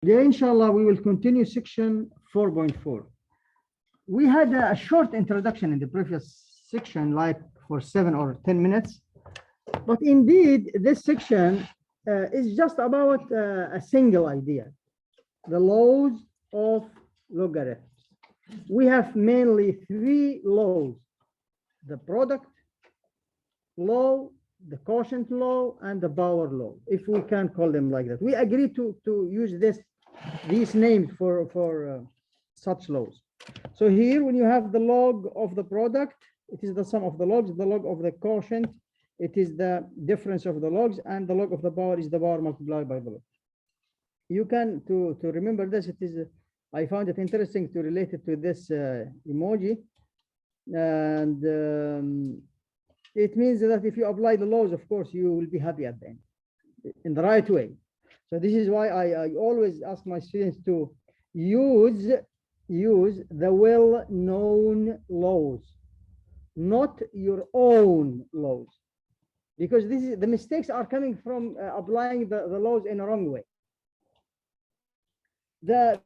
Yeah, inshallah, we will continue section 4.4. We had a short introduction in the previous section, like for 7 or 10 minutes. But indeed, this section is just about a single idea, the laws of logarithms. We have mainly 3 laws: the product law, the quotient law, and the power law, if we can call them like that. We agree to use these names for such laws. So here, when you have the log of the product, it is the sum of the logs. The log of the quotient, it is the difference of the logs, and the log of the power is the power multiplied by the log. You can, to remember this, it is, I found it interesting to relate it to this emoji. And it means that if you apply the laws, of course, you will be happy at the end, in the right way. So this is why I always ask my students to use the well-known laws, not your own laws, because this is the mistakes are coming from applying the laws in a wrong way. The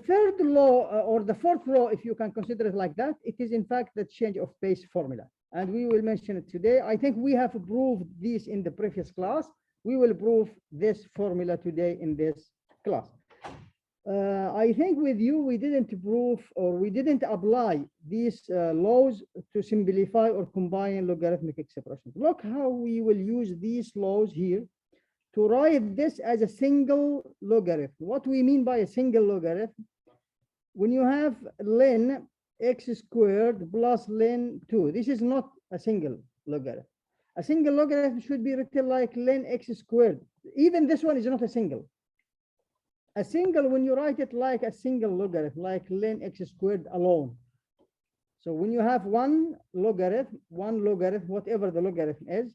third law or the fourth law, if you can consider it like that, it is in fact the change of base formula, and we will mention it today. I think we have proved this in the previous class. We will prove this formula today in this class. I think with you, we didn't prove or we didn't apply these laws to simplify or combine logarithmic expressions. Look how we will use these laws here to write this as a single logarithm. What we mean by a single logarithm, when you have ln x squared plus ln 2, this is not a single logarithm. A single logarithm should be written like ln x squared. Even this one is not a single. A single, when you write it like a single logarithm, like ln x squared alone. So when you have one logarithm, whatever the logarithm is,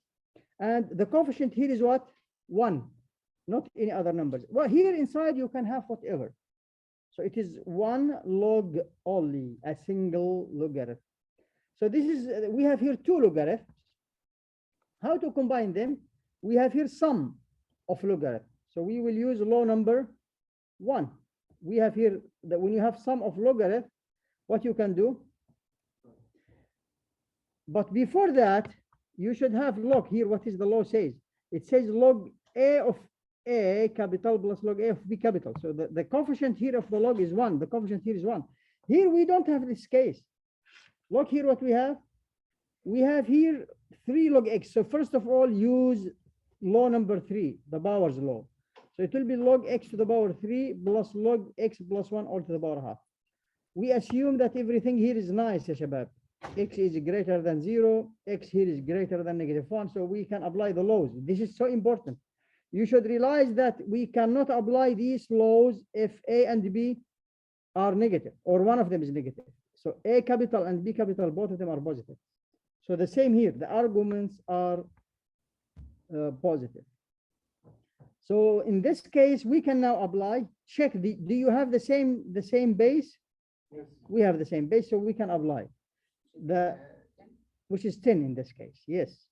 and the coefficient here is what? 1, not any other numbers. Well, here inside you can have whatever. So it is 1 log only, a single logarithm. So this is, we have here 2 logarithms. How to combine them? We have here sum of logarithms. So we will use law number 1. We have here that when you have sum of logarithm, what you can do. But before that, you should have log here. What is the law says? It says log a of a capital plus log a of b capital. So the coefficient here of the log is 1. The coefficient here is 1. Here we don't have this case. Look here what we have. We have here 3 log x. So first of all, use law number 3, the powers law. So it will be log x to the power 3 plus log x plus 1 all to the power half. We assume that everything here is nice, ya shabab. X is greater than 0, x here is greater than -1, so we can apply the laws. This is so important. You should realize that we cannot apply these laws if a and b are negative, or one of them is negative. So a capital and b capital, both of them are positive. So the same here, the arguments are positive. So in this case, we can now apply, check, do you have the same base? Yes. We have the same base, so we can apply. Which is 10 in this case, yes.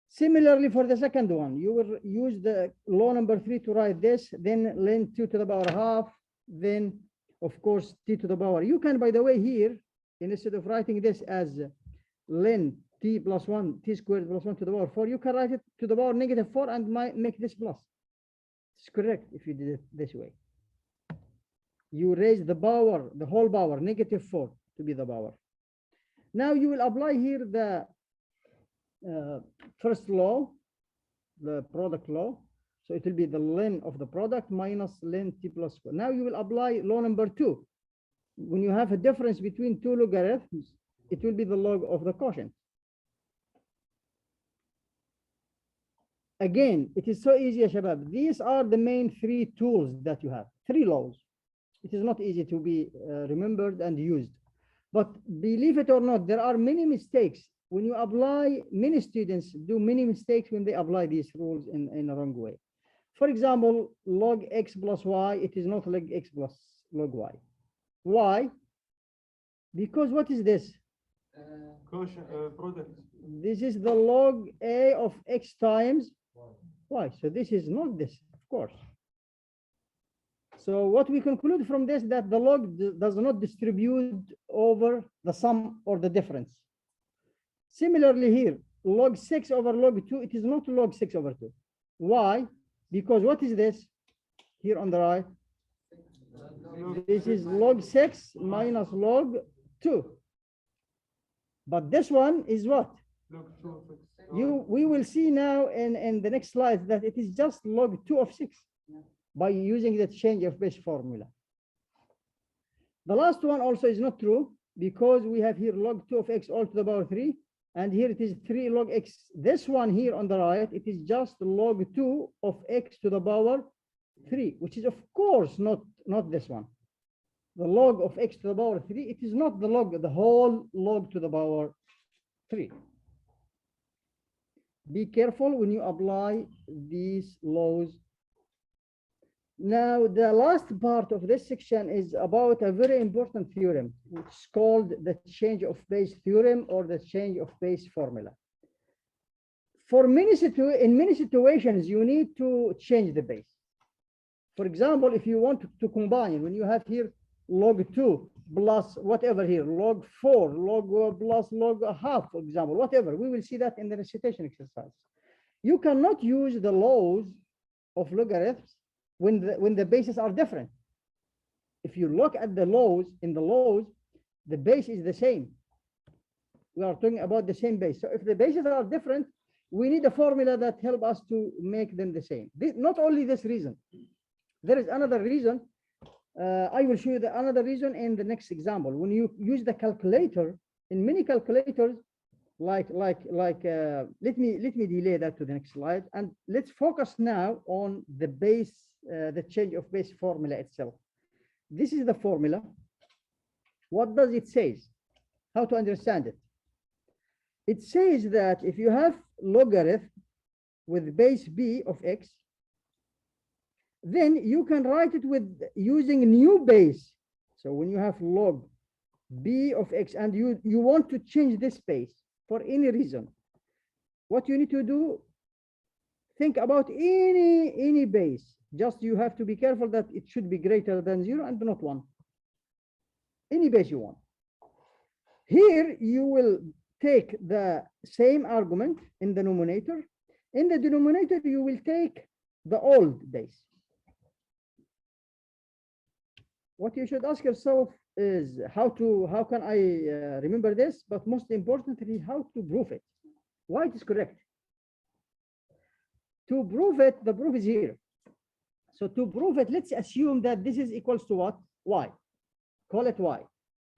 Similarly, for the second one, you will use the law number 3 to write this, then ln 2 to the power half, then, of course, t to the power. You can, by the way, here, instead of writing this as ln t plus 1, t squared plus 1 to the power 4, you can write it to the power -4 and make this plus. It's correct if you did it this way. You raise the power, the whole power, -4 to be the power. Now you will apply here the first law, the product law. So it will be the ln of the product minus ln t plus 4. Now you will apply law number 2. When you have a difference between 2 logarithms, it will be the log of the quotient. Again, it is so easy, Shabab. These are the main 3 tools that you have, 3 laws. It is not easy to be remembered and used. But believe it or not, there are many mistakes. When you apply, many students do many mistakes when they apply these rules in a wrong way. For example, log x plus y, it is not log x plus log y. Why? Because what is this? Quotient product. This is the log a of x times y. So this is not this, of course. So what we conclude from this, that the log does not distribute over the sum or the difference. Similarly here, log 6 over log 2, it is not log 6 over 2. Why? Because what is this here on the right? This is log 6 minus log 2. But this one is what? We will see now in the next slide that it is just log 2 of 6 by using the change of base formula. The last one also is not true because we have here log 2 of x all to the power 3, and here it is 3 log x. This one here on the right, it is just log 2 of x to the power 3, which is of course not this one. The log of x to the power 3, it is not the whole log to the power 3. Be careful when you apply these laws. Now, the last part of this section is about a very important theorem, which is called the change of base theorem or the change of base formula. In many situations, you need to change the base. For example, if you want to combine, when you have here log 2 plus whatever here, log 4, log plus log half, for example, whatever, we will see that in the recitation exercise. You cannot use the laws of logarithms when the bases are different. If you look at the laws, the base is the same. We are talking about the same base. So if the bases are different, we need a formula that help us to make them the same. Not only this reason, there is another reason. I will show you another reason in the next example. When you use the calculator, in many calculators, let me delay that to the next slide, and let's focus now on the base, the change of base formula itself. This is the formula. What does it say? How to understand it? It says that if you have logarithm with base b of x, then you can write it with using new base. So when you have log b of x and you want to change this base for any reason, what you need to do, think about any base. Just you have to be careful that it should be greater than 0 and not 1. Any base you want. Here you will take the same argument in the numerator. In the denominator, you will take the old base. What you should ask yourself is how can I remember this, but most importantly, how to prove it. Why it is correct. To prove it, the proof is here. So to prove it, let's assume that this is equals to what? Y. Call it Y.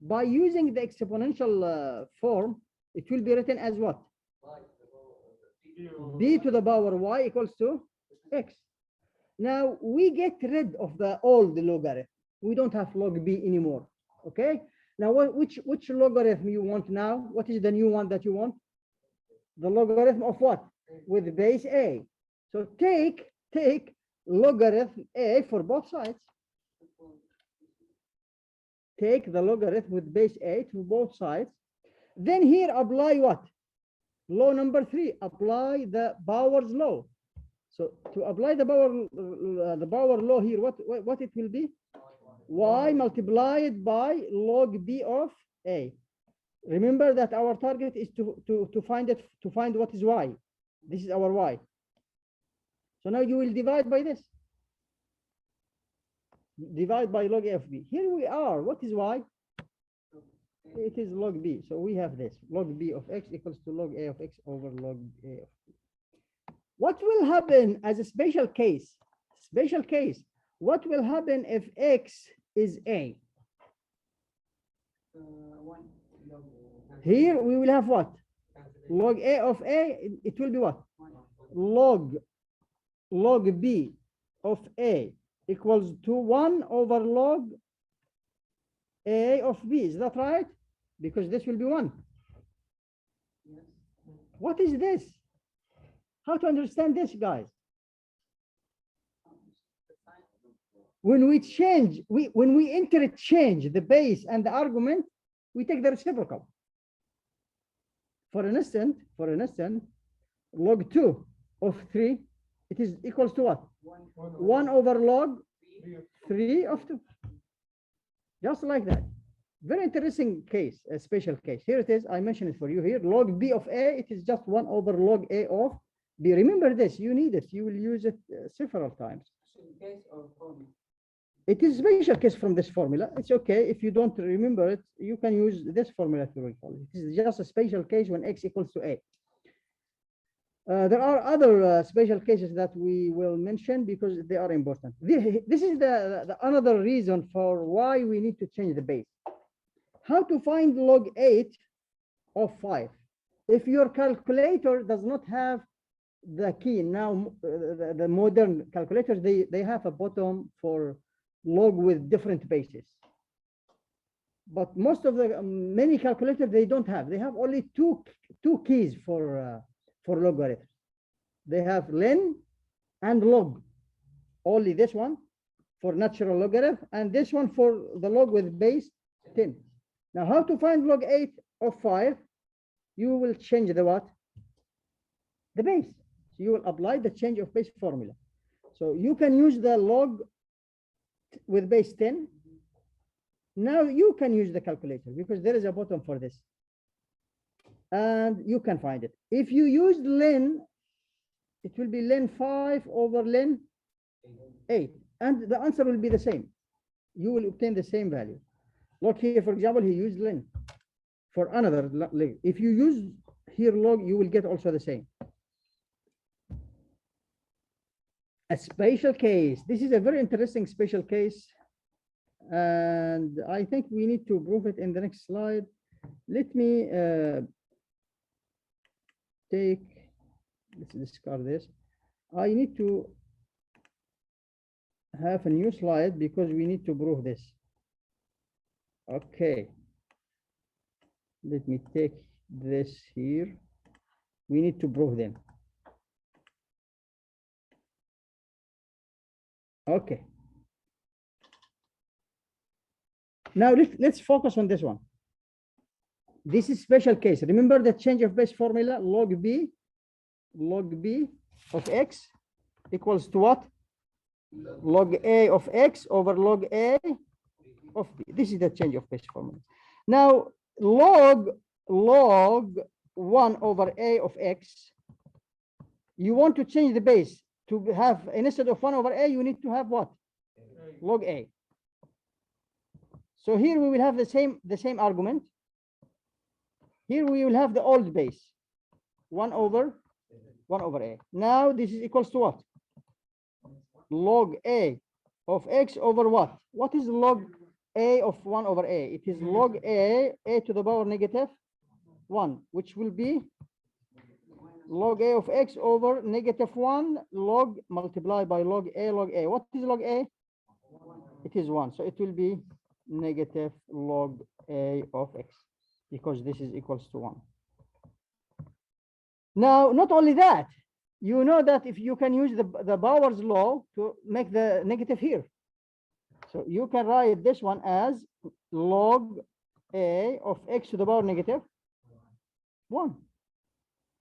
By using the exponential form, it will be written as what? B to the power Y equals to X. Now we get rid of the old logarithm. We don't have log B anymore. Okay. Now which logarithm you want now? What is the new one that you want? The logarithm of what? With base A. So take logarithm A for both sides. Take the logarithm with base A to both sides. Then here apply what? Law number 3. Apply the Power's law. So to apply the power law here, what it will be? Y multiplied by log B of A. Remember that our target is to find what is Y. This is our Y. So now you will divide by this. Divide by log A of B. Here we are. What is Y? It is log B. So we have this. Log B of X equals to log A of X over log A of B. What will happen as a special case? Special case. What will happen if X is A? Here we will have what? Log A of A, it will be what? Log B of A equals to 1 over log A of B. Is that right? Because this will be 1. What is this? How to understand this, guys? When we change, when we interchange the base and the argument, we take the reciprocal. For an instant, log 2 of 3, it is equals to what? 1 over log 3 of 2. Just like that. Very interesting case, a special case. Here it is. I mentioned it for you here. Log B of A, it is just 1 over log A of B. Remember this. You need it. You will use it several times. It is a special case from this formula. It's okay. If you don't remember it, you can use this formula to recall it. It is just a special case when x equals to A. There are other special cases that we will mention because they are important. This is the another reason for why we need to change the base. How to find log 8 of 5? If your calculator does not have the key, now the modern calculators, they have a button for log with different bases. But most of the many calculators, they don't have. They have only two keys for logarithms. They have len and log. Only this one for natural logarithm and this one for the log with base 10. Now, how to find log 8 of 5? You will change the what? The base. So you will apply the change of base formula. So you can use the log with base 10. Now you can use the calculator because there is a button for this. And you can find it. If you use len, it will be len 5 over len 8. And the answer will be the same. You will obtain the same value. Look here, for example, he used len for another log. If you use here log, you will get also the same. A special case. This is a very interesting special case. And I think we need to prove it in the next slide. Let me let's discard this. I need to have a new slide because we need to prove this. Okay. Let me take this here. We need to prove them. Okay. Now let's focus on this one. This is special case. Remember the change of base formula, log B of x equals to what? Log A of x over log A of B. This is the change of base formula. Now log 1 over A of x, you want to change the base to have, instead of 1 over A, you need to have what? Log A. So here we will have the same argument. Here we will have the old base, 1 over A. Now this is equals to what? Log A of x over what? What is log A of 1 over A? It is log A to the power negative 1, which will be log A of x over negative 1 log multiplied by log A. What is log A? It is 1. So it will be negative log A of x because this is equals to 1. Now, not only that, you know that if you can use the Power's law to make the negative here. So you can write this one as log A of x to the power negative 1.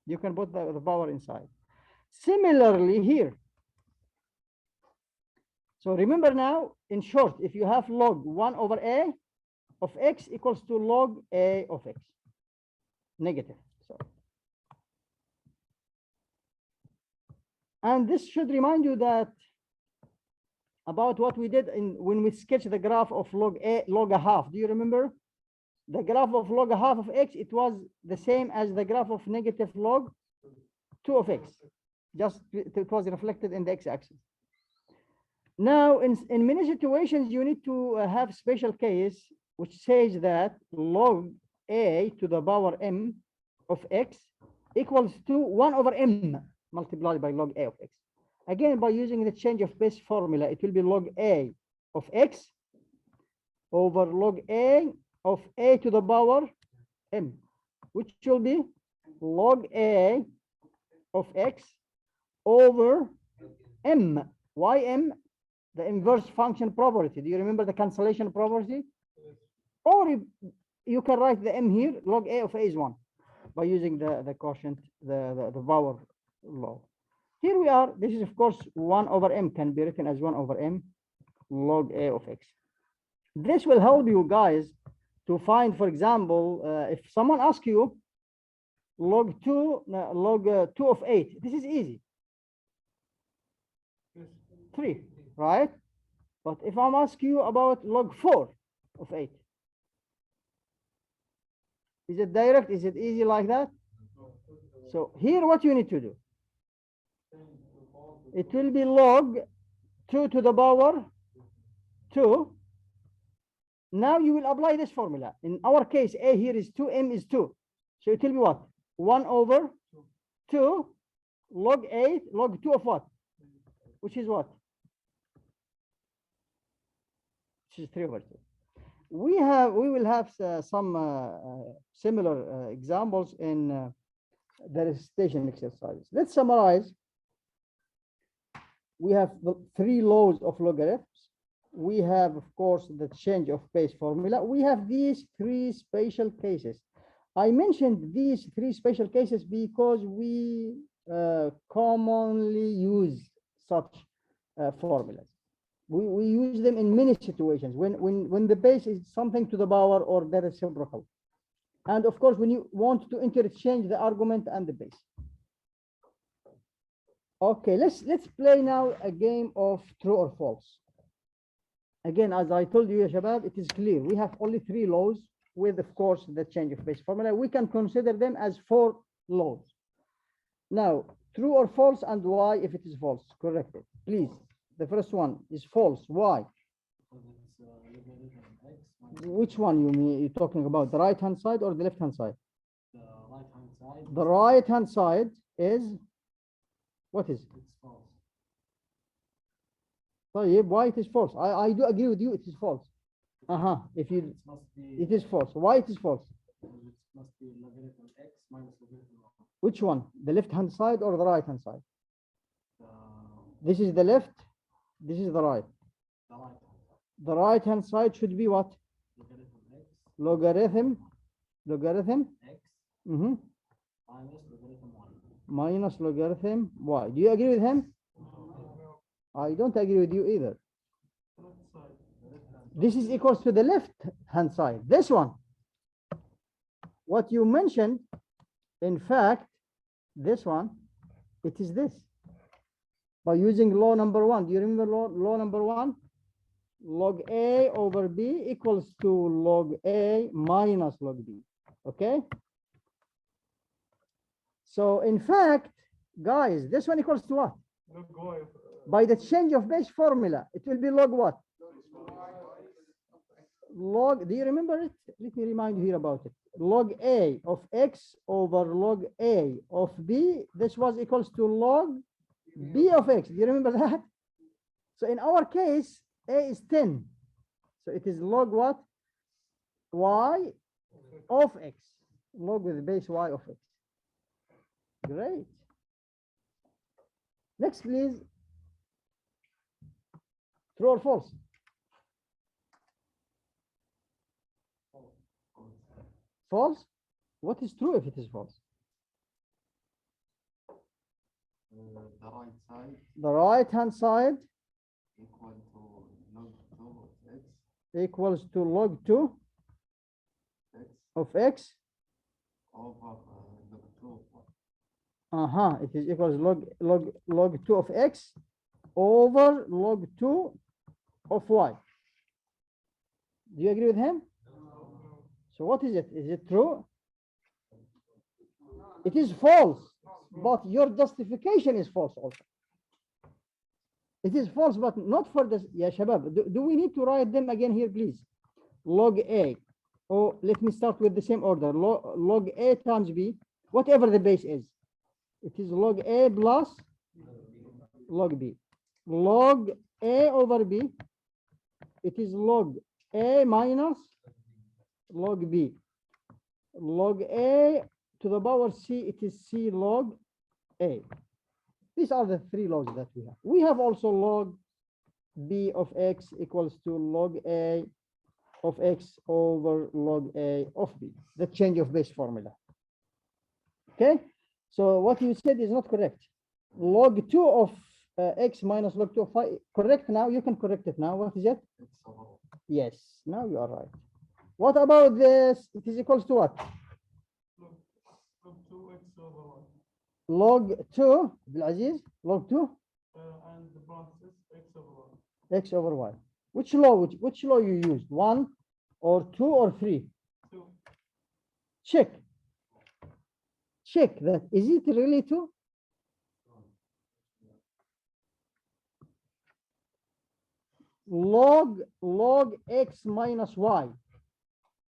You can put the power inside. Similarly here. So remember now, in short, if you have log 1 over A of x equals to log A of x, negative. So, and this should remind you that about what we did when we sketched the graph of log a half. Do you remember? The graph of log a half of x, it was the same as the graph of negative log 2 of x. Just it was reflected in the x-axis. Now, in many situations, you need to have special case which says that log a to the power m of x equals to 1 over m multiplied by log a of x. Again, by using the change of base formula, it will be log a of x over log a of a to the power m, which will be log a of x over m. Why m? The inverse function property. Do you remember the cancellation property? Or you can write the m here, log a of a is 1, by using the quotient, the power law. Here we are. This is, of course, 1 over m can be written as 1 over m. log A of X. This will help you guys to find, for example, if someone asks you log 2 of 8, this is easy. 3, right? But if I'm asking you about log 4 of 8, is it direct? Is it easy like that? So here what you need to do, it will be log 2 to the power 2. Now you will apply this formula. In our case, A here is 2, M is 2. So it will be what? 1 over 2 log 8, log 2 of what? Which is what? Which is 3 over 2. We will have some similar examples in the recitation exercises. Let's summarize. We have the 3 laws of logarithms. We have, of course, the change of base formula. We have these 3 special cases. I mentioned these 3 special cases because we commonly use such formulas. We use them in many situations when the base is something to the power or the reciprocal. And of course, when you want to interchange the argument and the base. Okay, let's play now a game of true or false. Again, as I told you, Shabab, it is clear. We have only 3 laws with, of course, the change of base formula. We can consider them as 4 laws. Now, true or false and why if it is false. Correct it, please. The first one is false. Why? Which one you mean? You're talking about the right-hand side or the left-hand side? The right-hand side. The right-hand side is, what is? It's false. Why it is false? I do agree with you, it is false. If you, It must be. it is false. Why it is false? It must be logarithm x minus logarithm y. Which one? The left-hand side or the right-hand side? The This is the left, this is the right. right-hand side. The right-hand side should be what? Logarithm x Logarithm x minus logarithm y. minus logarithm y. Do you agree with him? I don't agree with you either. This is equals to the left-hand side. This one. What you mentioned, in fact, this one, it is this. By using law number 1. Do you remember law number 1? Log A over B equals to log A minus log B. Okay? So in fact, guys, this one equals to what? By the change of base formula, it will be log what? Log, do you remember it? Let me remind you here about it. Log A of X over log A of B, this was equals to log B of X. Do you remember that? So in our case, A is 10. So it is log what? Y of X. Log with base Y of X. Great. Next, please. True or false? False? What is true if it is false? The right side The right-hand side equal to log 2 of x equals to log 2 x of X. over log 2 of y. It is equals log 2 of X over log 2 of Y. Do you agree with him? So what is it? Is it true? It is false, but your justification is false also. It is false, but not for this. Yeah, Shabab, do we need to write them again here, please? Log A. Oh, let me start with the same order. Log A times B, whatever the base is. It is log A plus log B. Log A over B, it is log A minus log B. Log A to the power C, it is C log A. These are the 3 laws that we have. We have also log B of X equals to log A of X over log A of B, the change of base formula. Okay, so what you said is not correct. Log 2 of x minus log 2 of 5. Correct now? You can correct it now. What is it? X over 1. Yes, now you are right. What about this? It is equals to what? Log 2x over 1. Log 2, Abdulaziz, log 2, And the parenthesis x over 1. x over y. Which law you used? 1 or 2 or 3? 2. Check. Check that. Is it really 2? Log x minus y,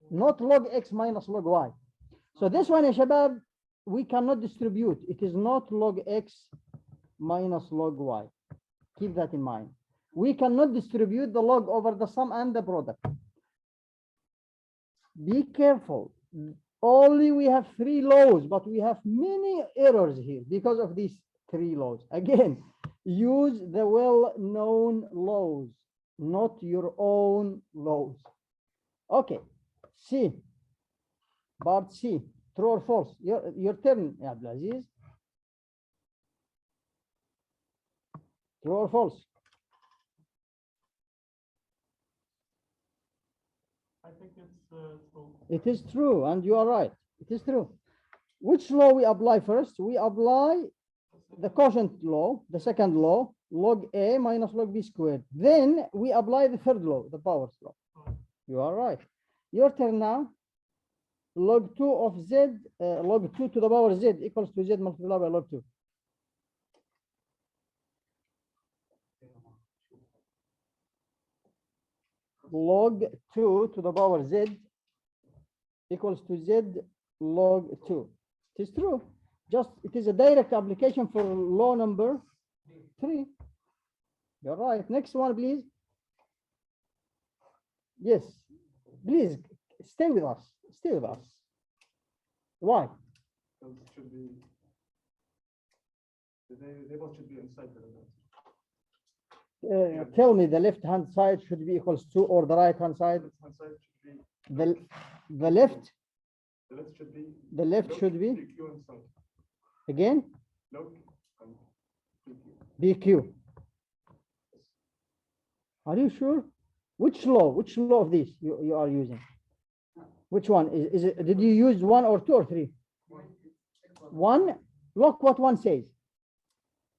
not log x minus log y. So this one, Shabab, we cannot distribute. It is not log x minus log y. Keep that in mind. We cannot distribute the log over the sum and the product. Be careful. Only we have 3 laws, but we have many errors here because of these 3 laws. Again, use the well-known laws, not your own laws. Okay, C. Part C. True or false? Your turn, Abdulaziz. True or false? I think it's true. It is true, and you are right. It is true. Which law we apply first? We apply the quotient law, the second law, log A minus log B squared. Then we apply the third law, the powers law. You are right. Your turn now. Log 2 of z, log 2 to the power z equals to z multiplied by log 2. Log 2 to the power z equals to z log 2. It is true. Just it is a direct application for law number 3. You're right. Next one, please. Yes, please stay with us. Stay with us. Why? Because it should be. They both should be inside the limit. Tell me the left hand side should be equals to, or the right hand side. Left hand side should be. The left. The left should be. The left log should be. PQ inside. Again. Log and PQ. BQ. Are you sure? Which law? Which law of this you are using? Which one is it? Did you use 1 or 2 or 3? 1. Look what 1 says.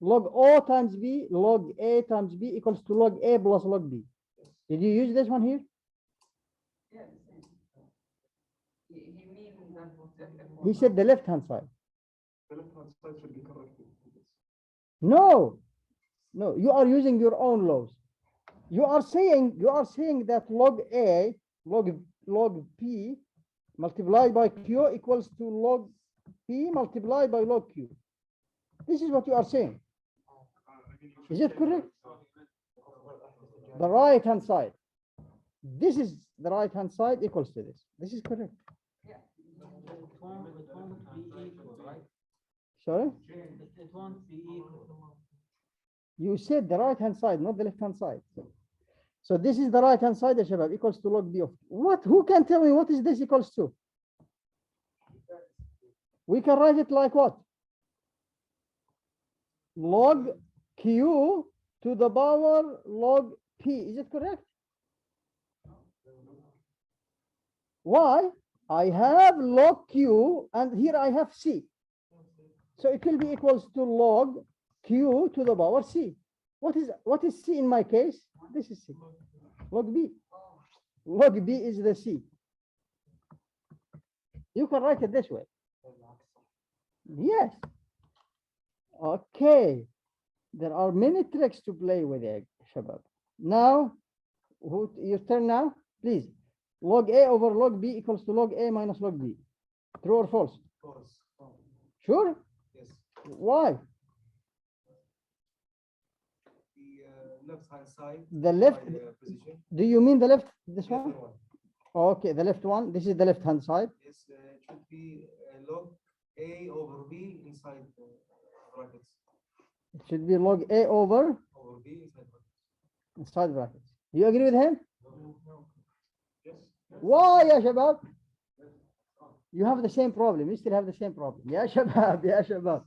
Log O times B, log A times B equals to log A plus log B. Did you use this one here? Yeah, he means that. He said the left hand side. The left hand side should be corrected. No, no, you are using your own laws. You are saying that log A, log P multiplied by Q equals to log P multiplied by log Q. This is what you are saying. Is it correct? The right hand side. This is the right hand side equals to this. This is correct. Yeah. It won't be equal, right? Sorry? It won't be equal. You said the right hand side, not the left hand side. So this is the right hand side, Shabab, equals to log B of what? Who can tell me what is this equals to? We can write it like what? Log Q to the power log P. Is it correct? Why? I have log Q and here I have C. So it will be equals to log Q to the power C. What is C in my case? This is C. Log B. Log B is the C. You can write it this way. Yes. Okay. There are many tricks to play with it, Shabab. Now, your turn now, please. Log A over log B equals to log A minus log B. True or false? False. Sure? Yes. Why? The left hand side. The left, by the position. do you mean the left, this The one? other one. Okay, the left one. This is the left hand side. Yes, it should be log A over B inside the brackets. It should be log A over Over B inside brackets. inside brackets. Do you agree with him? No. Yes. Why, ya Shabab? You have the same problem. You still have the same problem. Ya Shabab, ya Shabab.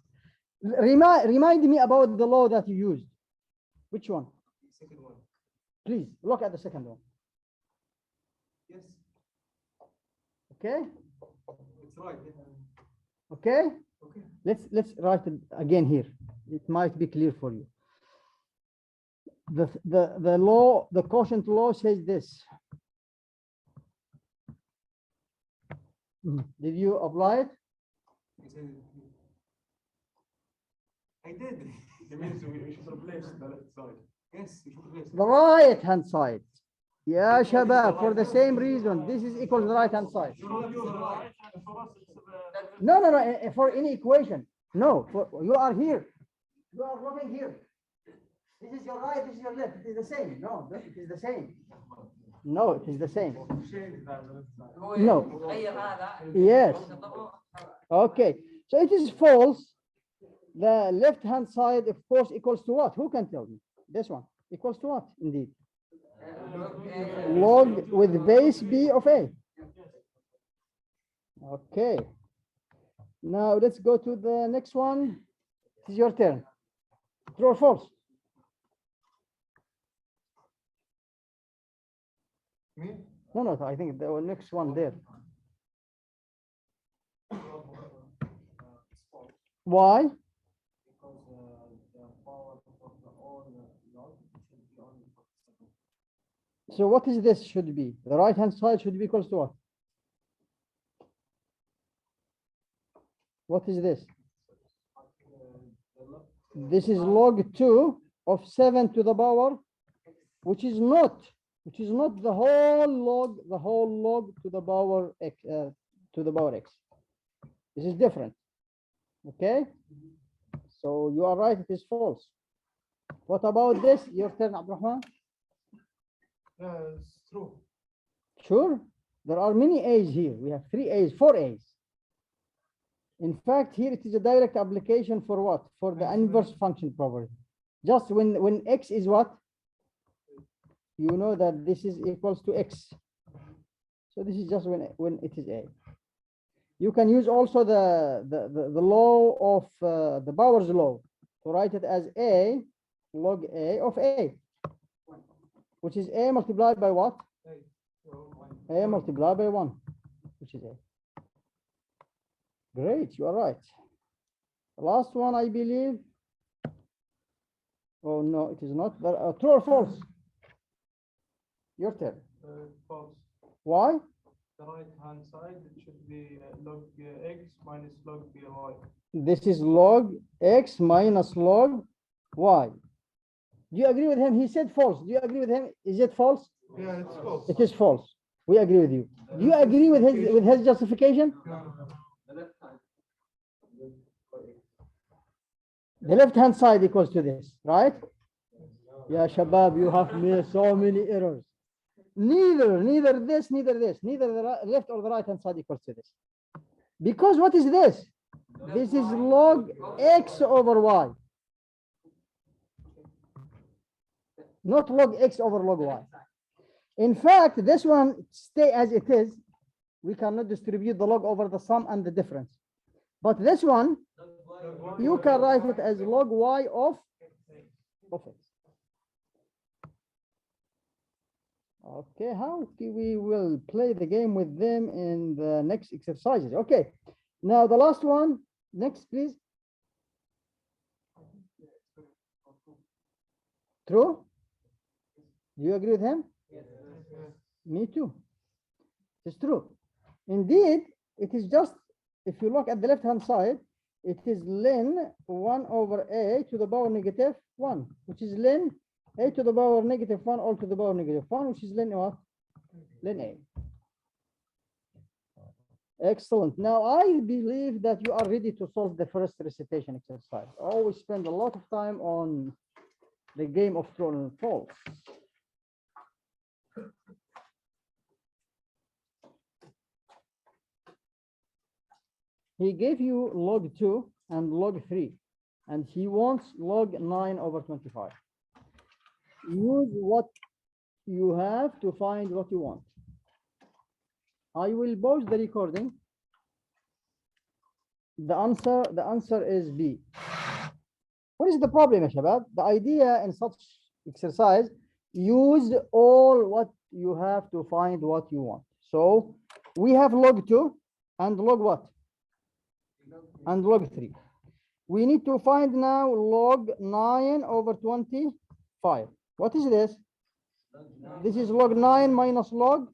Remind me about the law that you used. Which one? The second one. Please look at the second one. Yes, Okay. it's right. Okay. Okay. Let's write it again here. It might be clear for you. The law, the quotient law says this. Did you apply it? You said it. I did. It means we should replace the left side. Yes, you should replace. The right hand side. Yeah, Shabab, for the same reason, this is equal to the right hand side. You not use the right, and for us it's No, no, no, for any equation. No, for you are here. You are looking here. This is your right, this is your left. It is the same. No, it is the same. No, it is the same. No. Yes. Okay. So it is false. The left hand side, of course, equals to what? Who can tell me? This one equals to what? Indeed. Log with base b of a. Okay. Now let's go to the next one. It is your turn. True or false? Me? No, no, I think the next one there. Why? Because the power of the all log should be only 47. So what is this should be? The right hand side should be equals to what? What is this? This is log 2 of 7 to the power, which is not the whole log to the power x x. This is different. Okay, so you are right, it is false. What about this? Your turn, Abdurrahman. it's true. Sure, there are many A's here. We have 3 A's, 4 A's. In fact, here it is a direct application for what? For the inverse function property. Just when x is what? You know that this is equals to x. So this is just when it is a. You can use also the law of the Power's law to write it as a log a of a, which is a multiplied by what? A multiplied by 1, which is a. Great, you are right. The last one, I believe. Oh no, it is not. True or false? Your turn. False. Why? The right hand side, it should be log x minus log y. This is log x minus log y. Do you agree with him? He said false. Do you agree with him? Is it false? Yeah, it's false. It is false. We agree with you. Do you agree with his justification? The left hand side equals to this, right? Yeah, Shabab, you have made so many errors. Neither this, neither the left or the right hand side equals to this. Because what is this? This is log x over y. Not log x over log y. In fact, this one stay as it is. We cannot distribute the log over the sum and the difference. But this one, you can write it as log y of x. Okay, how we will play the game with them in the next exercises. Okay, now the last one, next please. True? Do you agree with him? Yes. Me too. It's true. Indeed, it is just, if you look at the left hand side, it is ln 1 over a to the power negative 1, which is ln a to the power negative 1 all to the power negative 1, which is ln what? Ln a. Excellent. Now I believe that you are ready to solve the first recitation exercise. I always spend a lot of time on the game of true and false. He gave you log 2 and log 3, and he wants log 9 over 25. Use what you have to find what you want. I will pause the recording. The answer is B. What is the problem, Shabab? The idea in such exercise, use all what you have to find what you want. So we have log 2 and log what? And log 3. We need to find now log 9 over 25. What is this? This is log 9 minus log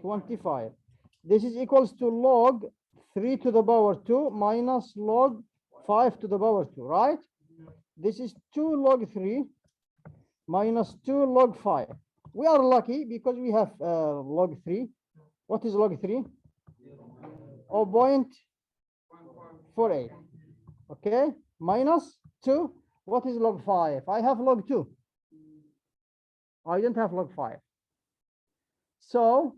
25. This is equals to log 3 to the power 2 minus log 5 to the power 2, right? This is 2 log 3 minus 2 log 5. We are lucky because we have log 3. What is log 3? 0.48. Okay, minus 2. What is log 5? I have log 2. I don't have log 5. So,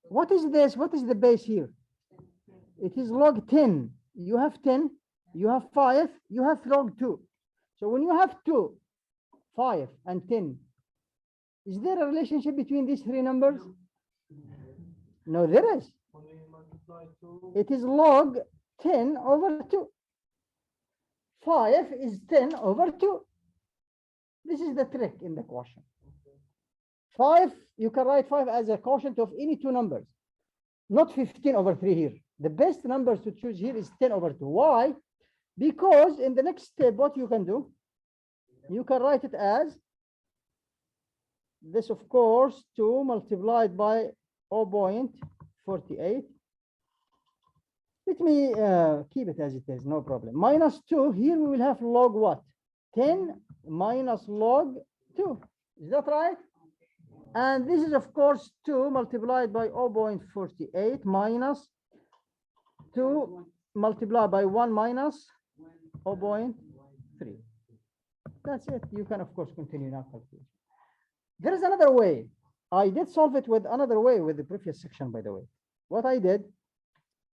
what is this? What is the base here? It is log 10. You have 10, you have 5, you have log 2. So when you have 2, 5, and 10, is there a relationship between these three numbers? No, there is. When we multiply 2, It is log 10 over 2. 5 is 10 over 2. This is the trick in the quotient. 5, you can write 5 as a quotient of any two numbers, not 15 over 3 here. The best numbers to choose here is 10 over 2. Why? Because in the next step, what you can do, you can write it as this, of course, 2 multiplied by 0.48. Let me keep it as it is, no problem. Minus 2, here we will have log what? 10 minus log 2. Is that right? And this is, of course, 2 multiplied by 0.48 minus 2 multiplied by 1 minus 0.3. That's it. You can, of course, continue now calculation. There is another way. I did solve it with another way with the previous section, by the way. What I did,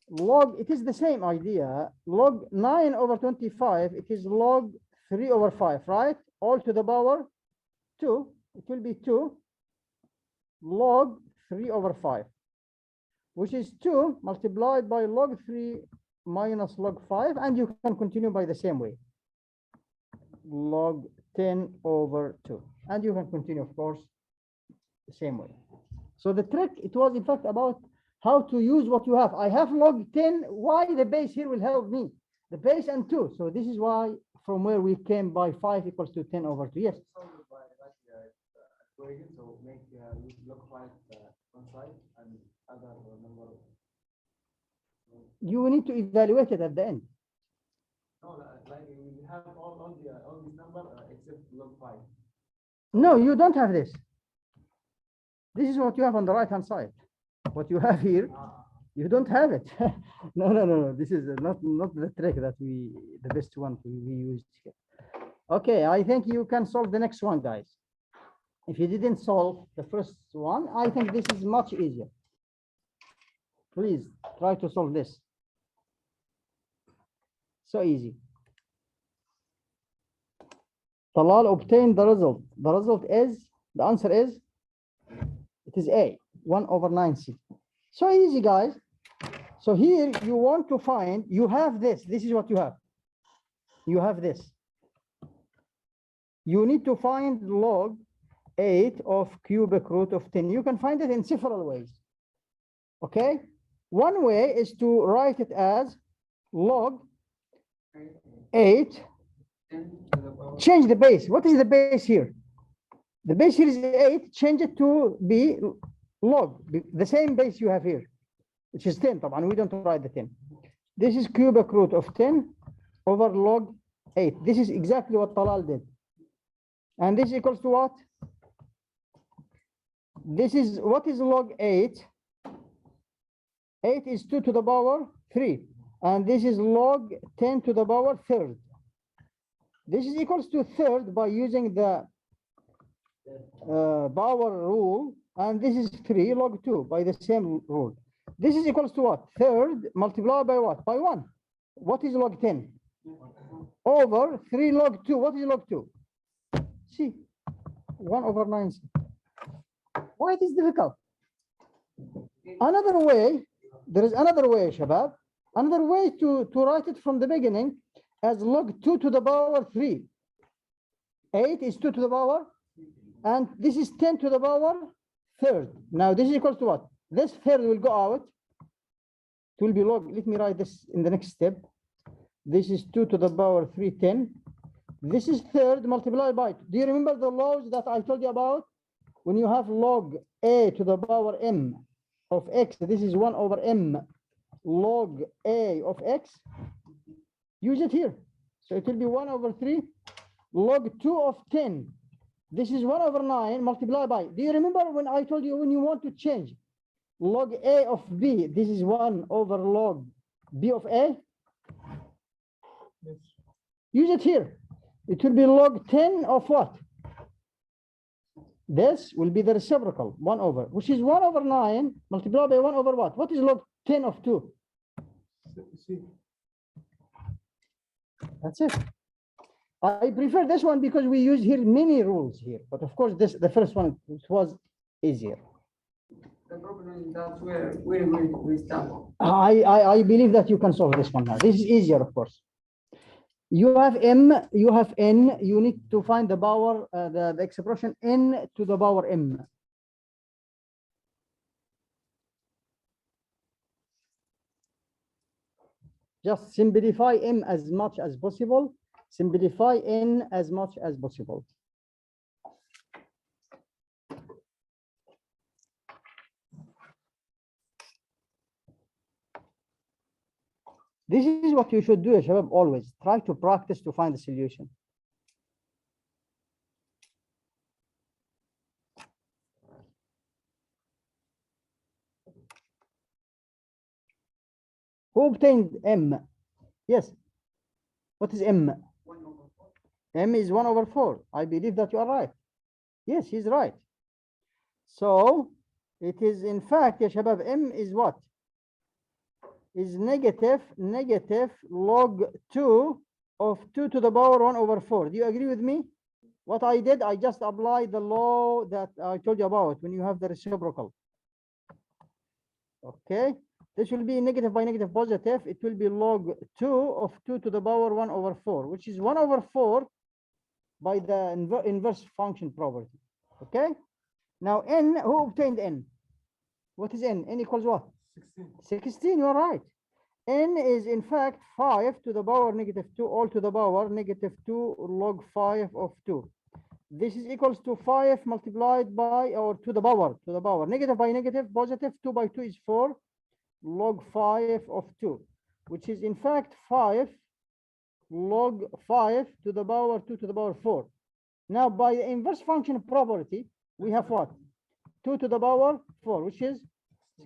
log, it is the same idea. Log 9 over 25, it is log 3 over 5, right? All to the power 2. It will be 2 log 3 over 5, which is 2 multiplied by log 3 minus log 5, and you can continue by the same way. Log 10 over 2, and you can continue, of course, the same way. So the trick, it was in fact about how to use what you have. I have log 10. Why the base here will help me? The base and 2. So this is why from where we came by 5 equals to 10 over 2. Yes. So make log 5 one side and other number. You need to evaluate it at the end. No, like we have all these numbers except log 5. No, you don't have this. This is what you have on the right hand side. What you have here, you don't have it. No. This is not the trick that the best one we used here. Okay, I think you can solve the next one, guys. If you didn't solve the first one, I think this is much easier. Please try to solve this. So easy. Talal obtained the result. The result is, the answer is, it is A, 1 over 9C. So easy, guys. So here you want to find, you have this. This is what you have. You have this. You need to find log 8 of cubic root of 10. You can find it in several ways. Okay. One way is to write it as log 8. Change the base. What is the base here? The base here is 8. Change it to be log, the same base you have here, which is 10. And we don't write the 10. This is cubic root of 10 over log 8. This is exactly what Talal did. And this equals to what? This is, what is log 8? 8 is 2 to the power 3. And this is log 10 to the power 3rd. This is equals to 3rd by using the power rule. And this is 3 log 2 by the same rule. This is equals to what? 3rd multiplied by what? By 1. What is log 10? Over 3 log 2. What is log 2? See, 1 over 9. Why it is difficult? Another way, there is another way, Shabab. Another way to write it from the beginning as log 2 to the power 3. 8 is 2 to the power, and this is 10 to the power third. Now this is equal to what? This third will go out. It will be log. Let me write this in the next step. This is 2 to the power 310. This is third multiplied by 2. Do you remember the laws that I told you about? When you have log a to the power m of x, this is 1 over m log a of x. Use it here. So it will be 1 over 3 log 2 of 10. This is 1 over 9 multiplied by. Do you remember when I told you when you want to change log a of b, this is 1 over log b of a? Yes. Use it here. It will be log 10 of what? This will be the reciprocal, 1 over, which is 1 over 9 multiplied by 1 over what? What is log 10 of 2? See. That's it. I prefer this one because we use here many rules here. But of course, the first one was easier. The problem is that where we start. I believe that you can solve this one now. This is easier, of course. You have m, you have n. You need to find the power, the expression n to the power m. Just simplify m as much as possible. Simplify n as much as possible. This is what you should do, Shabab, always. Try to practice to find the solution. Who obtained m? Yes. What is m? 1 over 4. M is 1 over 4. I believe that you are right. Yes, he's right. So it is in fact, ya Shabab, m is what? Is negative log 2 of 2 to the power 1 over 4. Do you agree with me? What I did, I just applied the law that I told you about when you have the reciprocal. Okay. This will be negative by negative positive. It will be log 2 of 2 to the power 1 over 4, which is 1 over 4 by the inverse function property. Okay. Now n, who obtained n? What is n? N equals what? 16, you are right. N is in fact 5 to the power negative 2 all to the power negative 2 log 5 of 2. This is equals to 5 multiplied by, or to the power, negative by negative, positive, 2 by 2 is 4 log 5 of 2, which is in fact 5 log 5 to the power 2 to the power 4. Now by the inverse function property, we have what? 2 to the power 4, which is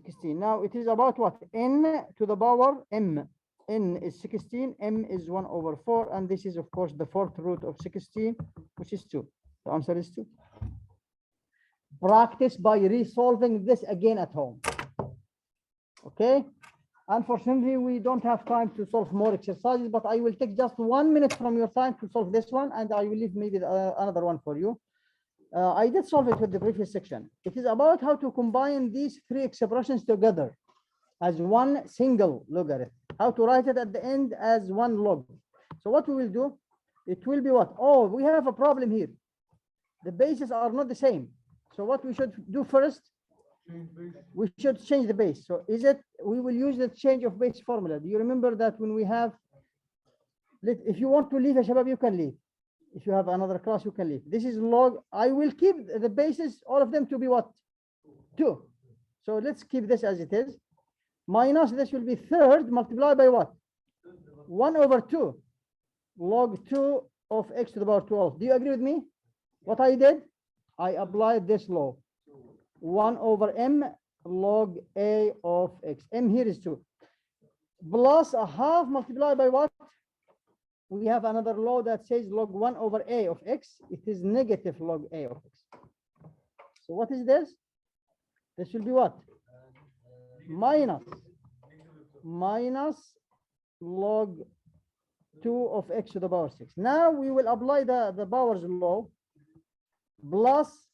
16. Now it is about what? N to the power m. N is 16, m is 1 over 4, and this is of course the fourth root of 16, which is 2. The answer is 2. Practice by resolving this again at home. Okay. Unfortunately, we don't have time to solve more exercises, but I will take just 1 minute from your time to solve this one, and I will leave maybe another one for you. I did solve it with the previous section. It is about how to combine these three expressions together as one single logarithm. How to write it at the end as one log. So what we will do, it will be what? Oh, we have a problem here. The bases are not the same. So what we should do first, we should change the base. So is it, we will use the change of base formula. Do you remember that when we have, if you want to leave, Shabab, you can leave. If you have another class, you can leave. This is log, I will keep the bases, all of them to be what? 2. So let's keep this as it is. Minus this will be third multiplied by what? 1 over 2. Log 2 of x to the power 12. Do you agree with me? What I did? I applied this law. 1 over m log a of x. M here is 2. Plus a half multiplied by what? We have another law that says log 1 over a of x. It is negative log a of x. So what is this? This will be what? Minus log 2 of x to the power 6. Now we will apply the powers law plus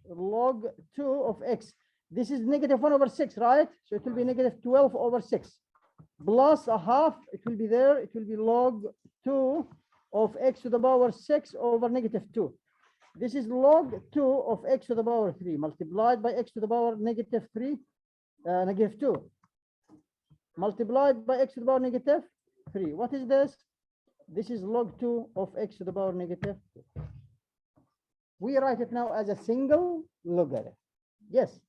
log 2 of x. This is negative 1 over 6, right? So it will be negative 12 over 6. Plus a half, it will be there. It will be log 2 of x to the power 6 over negative 2. This is log 2 of x to the power 3 multiplied by x to the power negative 3, negative 2, multiplied by x to the power negative 3. What is this? This is log 2 of x to the power negative 2. We write it now as a single logarithm. Yes.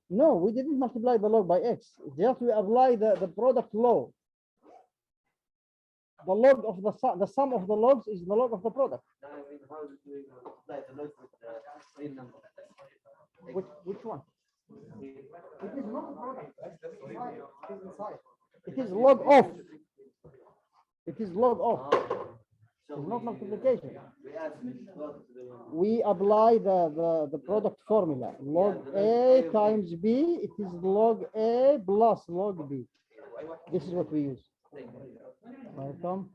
No, we didn't multiply the log by x. Just we apply the product law. The log of the sum of the logs is the log of the product. No, I mean, how do we apply the log with the real number? Which one? It is not a product. It is inside. It is log off. It is log off. So It's not multiplication. we add log to the one. We apply the product formula. Log A times B, it is log A plus log B. This is what we use. Welcome.